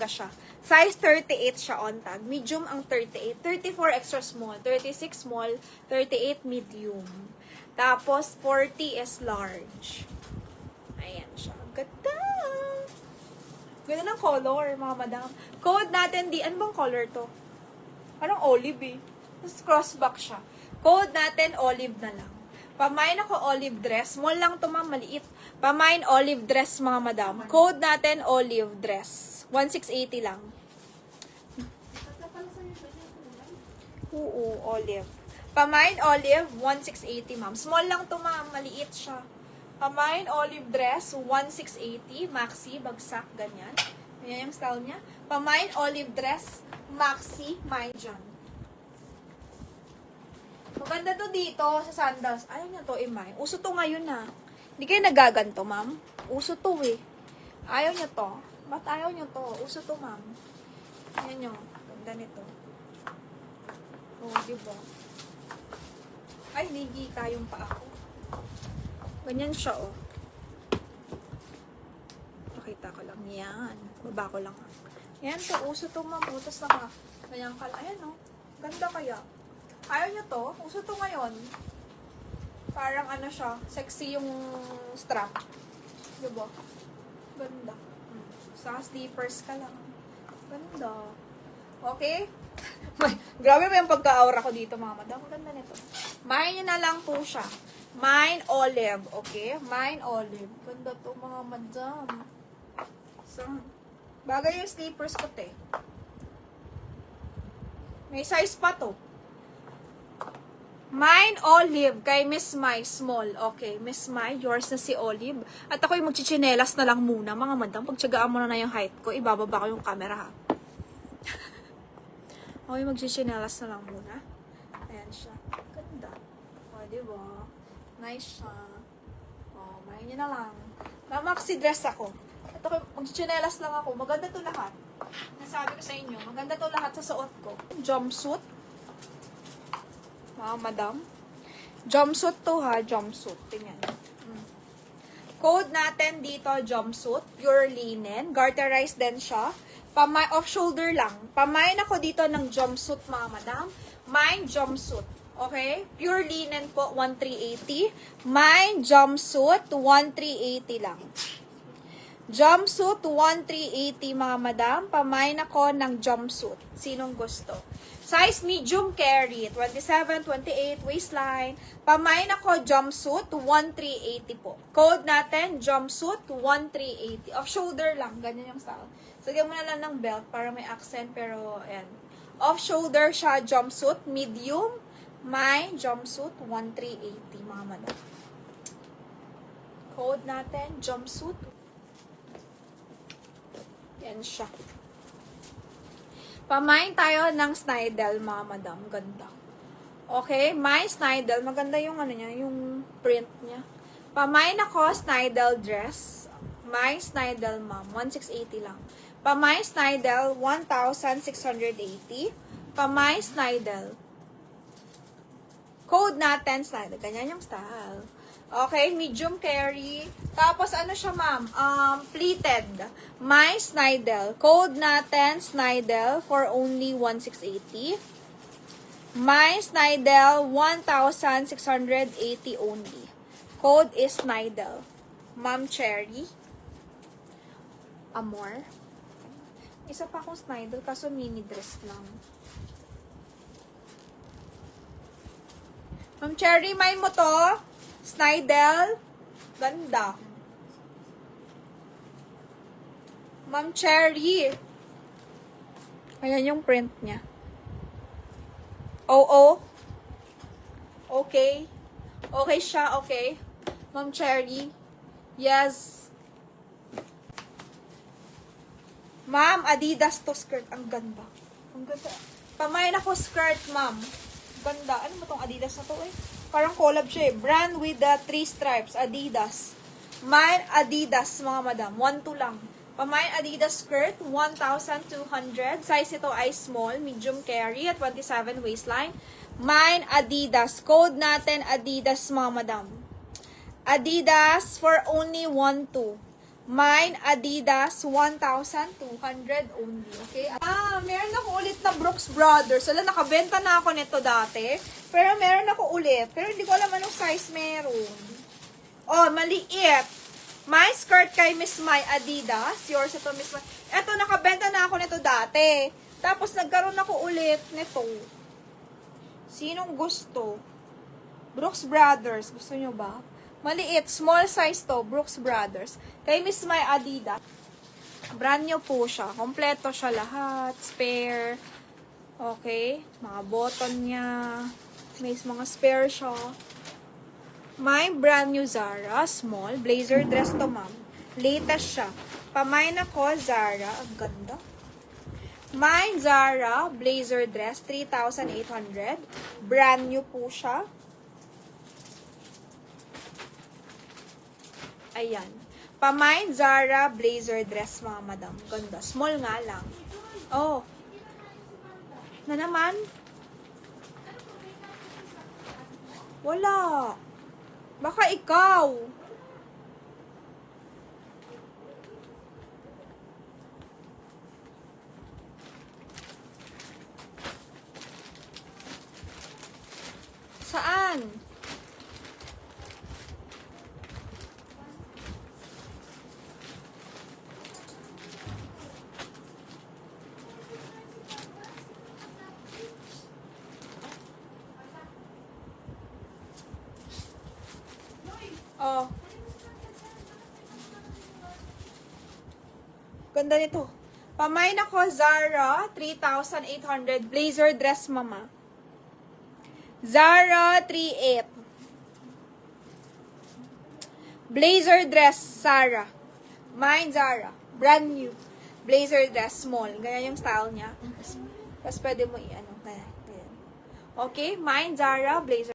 talaga siya. Size 38 siya on tag. Medium ang 38. 34 extra small. 36 small. 38 medium. Tapos, 40 is large. Ayan siya. Ganda! Ganda ng color, mga madam. Code natin di, ano bang color to? Parang olive eh. Tapos crossback siya. Code natin, olive na lang. Pamain ako olive dress. Small lang to, ma'am, maliit. Pamain olive dress, mga madam. Code natin, olive dress. 1680 lang. Oo, olive. Pamain olive, 1680, ma'am. Small lang to, ma'am. Maliit siya. Pamain olive dress, 1680. Maxi, bagsak, ganyan. Yan yung style niya. Pamain olive dress, maxi, may dyan. Maganda to dito sa sandals. Ayaw niya to, Imay. Uso to ngayon na. Hindi kayo nagaganto, ma'am. Uso to eh. Ayaw niya to. Ba't ayaw niya to? Uso to, ma'am. Ayan nyo. Ganda nito. Oh, diba? Ay, nigika yung paa ko. Ganyan siya, oh. Pakita ko lang. Yan. Baba ko lang. Yan to. Uso to, ma'am. Utos na ka. Ganyan ka lang. Ayan, oh. Ganda kaya. Ayaw niya to. Uso to ngayon. Parang ano siya. Sexy yung strap. Diba? Ganda. Sa slippers ka lang. Ganda. Okay? Grabe ba yung pagka-aura ko dito, mga madam? Ganda nito. Mine na lang po siya. Mine olive. Okay? Mine olive. Ganda to, mga madam. So, bagay yung slippers ko, te. May size pa to. Mine olive kay Miss Mai small. Okay, Miss Mai, yours na si Olive. At ako'y magchichinelas na lang muna, mga madam. Pagtsagaan mo na yung height ko, ibababa ko yung camera, ha. Ako'y magchichinelas na lang muna. Ayan siya. Ganda. O, diba? Nice siya. O, mahin niya na lang. Maxi dress ako. At ako'y magchichinelas lang ako. Maganda to lahat. Nasabi ko sa inyo, maganda to lahat sa suot ko. Jumpsuit. Mga madam. Jumpsuit to, ha. Jumpsuit. Tingnan. Code natin dito, jumpsuit. Pure linen. Garterized din siya. Off-shoulder lang. Pamain ako dito ng jumpsuit, mga madam. Mine jumpsuit. Okay? Pure linen po, 1,380. Mine jumpsuit, 1,380 lang. Jumpsuit, 1,380, mga madam. Pamain ako ng jumpsuit. Sinong gusto? Size medium carry, 27, 28, waistline. Pamain ako jumpsuit, 1,380 po. Code natin, jumpsuit, 1,380. Off-shoulder lang, ganyan yung style. Sagyan mo na lang ng belt para may accent, pero ayan. Off-shoulder siya, jumpsuit, medium. My jumpsuit, 1,380, mga madam. Code natin, jumpsuit. Yan siya. Pamain tayo ng Snidel, mga madam. Ganda. Okay, my Snidel. Maganda yung ano niya, yung print niya. Pamain ako Snidel dress. My Snidel, ma'am. 1,680 lang. Pamay Snidel, 1,680. Pamay Snidel. Code natin, Snidel. Ganyan yung style. Okay, medium carry. Tapos, ano siya, ma'am? Pleated. My Snidel. Code natin, Snidel, for only 1,680. My Snidel, 1,680 only. Code is Snidel. Ma'am Cherry. Amor. Isa pa akong Snidel, kaso mini dress lang. Ma'am Cherry, may mo to? Snidel. Ganda. Ma'am Cherry. Ayan yung print niya. Oo. Okay. Okay siya, okay. Ma'am Cherry. Yes. Ma'am, Adidas to skirt. Ang ganda. Ang ganda. Pamain ako skirt, ma'am. Ganda. Ano ba tong Adidas na to eh? Parang collab siya eh. Brand with the 3 stripes. Adidas. Mine Adidas, mga madam. 1,2 lang. Pamain Adidas skirt, 1,200. Size ito ay small, medium carry at 27 waistline. Mine Adidas. Code natin Adidas, mga madam. Adidas for only 1,2. Mine, Adidas, 1,200 only. Okay? Meron ako ulit na Brooks Brothers. Wala, nakabenta na ako nito dati. Pero meron ako ulit. Pero hindi ko alam anong size meron. Oh, maliit. My skirt kay Miss Mai, Adidas. Yours ito, Miss Mai. Ito, nakabenta na ako nito dati. Tapos, nagkaroon ako ulit nito. Sinong gusto? Brooks Brothers. Gusto nyo ba? Maliit. Small size to. Brooks Brothers. Kay Miss Mai, Adidas. Brand new po siya. Kompleto siya lahat. Spare. Okay. Mga button niya. May mga spare siya. My brand new Zara, small, blazer dress to ma'am. Latest siya. Pamain ako, Zara. Ang ganda. Mine, Zara, blazer dress, 3,800. Brand new po siya. Ayan. Pamain, Zara, blazer dress, mga madam. Ganda. Small nga lang. Oh. Na naman? Wala. Baka ikaw. Saan? Oh. Ganda nito. Pamain ako, Zara, 3,800. Blazer dress, mama. Zara, 3,800. Blazer dress, Zara. Mine, Zara. Brand new. Blazer dress, small. Ganyan yung style niya. Tapos pwede mo i-ano. Okay, mine, Zara, blazer.